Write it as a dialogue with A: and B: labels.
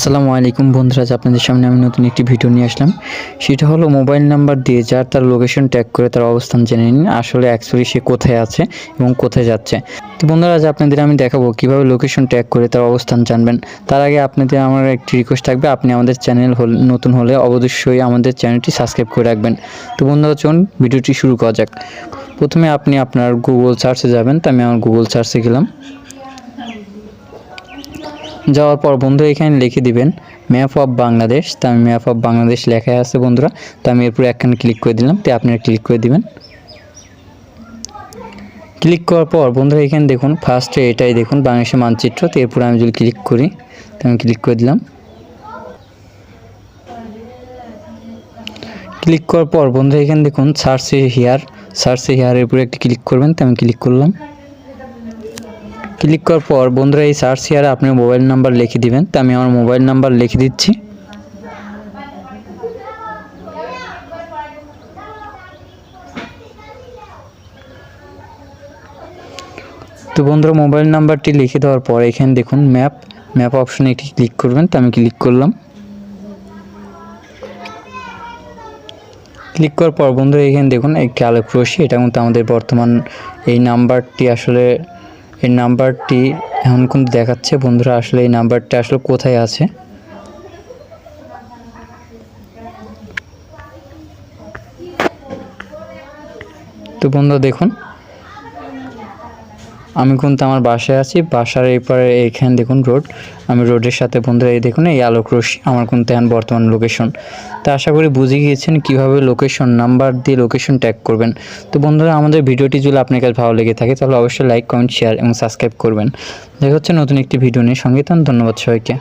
A: আসসালামু আলাইকুম বন্ধুরা, আপনাদের সামনে আমি নতুন একটি ভিডিও নিয়ে আসলাম। সেটা হলো মোবাইল নাম্বার দিয়ে যার তার লোকেশন ট্যাগ করে তার অবস্থান জেনে নিন আসলে অ্যাকচুয়ালি সে কোথায় আছে এবং কোথায় যাচ্ছে। তো বন্ধুরা, আজ আপনাদের আমি দেখাবো কিভাবে লোকেশন ট্যাগ করে তার অবস্থান জানবেন। তার আগে আপনাদের আমার একটি রিকোয়েস্ট থাকবে, আপনি আমাদের চ্যানেল নতুন হলে অবশ্যই আমাদের চ্যানেলটি সাবস্ক্রাইব করে রাখবেন। তো বন্ধুরা, চলুন ভিডিওটি শুরু করা যাক। প্রথমে আপনি আপনার গুগল সার্চে যাবেন। তো আমি আমার গুগল সার্চে গেলাম। যাওয়ার পর বন্ধুরা এখানে লিখে দিবেন ম্যাপ অফ বাংলাদেশ। তো আমি ম্যাপ অফ বাংলাদেশ লেখা আছে বন্ধুরা। তো আমি এরপর একখানে ক্লিক করে দিলাম। তো আপনারা ক্লিক করে দিবেন। ক্লিক করার পর বন্ধুরা এখানে দেখুন ফার্স্টে এটাই দেখুন বাংলাদেশের মানচিত্র। তো এরপর আমি যদি ক্লিক করি, তো আমি ক্লিক করে দিলাম। ক্লিক করার পর বন্ধুরা এখানে দেখুন সার্চ হিয়ার এর উপরে একটি ক্লিক করবেন। তো আমি ক্লিক করলাম। ক্লিক করার পর বন্ধুরা এই সার্চ হিয়ারে আপনার মোবাইল নাম্বার লিখে দিবেন। তো আমি আমার মোবাইল নাম্বার লিখে দিচ্ছি। তো বন্ধুরা মোবাইল নাম্বারটি লিখে দেওয়ার পর এখানে দেখুন ম্যাপ অপশনে একটি ক্লিক করবেন। তো আমি ক্লিক করলাম। ক্লিক করার পর বন্ধুরা এখানে দেখুন একটি আলোক রশ্মি, এটা কিন্তু আমাদের বর্তমান এই নাম্বারটি এখন কিন্তু দেখাচ্ছে বন্ধুরা আসলে এই নাম্বারটি আসলে কোথায় আছে। তো বন্ধুরা দেখুন আমি কিন্তু আমার বাসায় আছি, বাসার এপারে এখানে দেখুন রোড, আমি রোডের সাথে বন্ধুরা এই দেখুন এই আলোক রশ্মি আমার কিন্তু এখন বর্তমান লোকেশন। তো আশা করি বুঝে গিয়েছেন কীভাবে লোকেশন নাম্বার দিয়ে লোকেশন ট্যাগ করবেন। তো বন্ধুরা আমাদের ভিডিওটি যদি আপনার কাছে ভালো লেগে থাকে তাহলে অবশ্যই লাইক, কমেন্ট, শেয়ার এবং সাবস্ক্রাইব করবেন। দেখা হচ্ছে নতুন একটি ভিডিও নিয়ে। সঙ্গে থাকুন। ধন্যবাদ সবাইকে।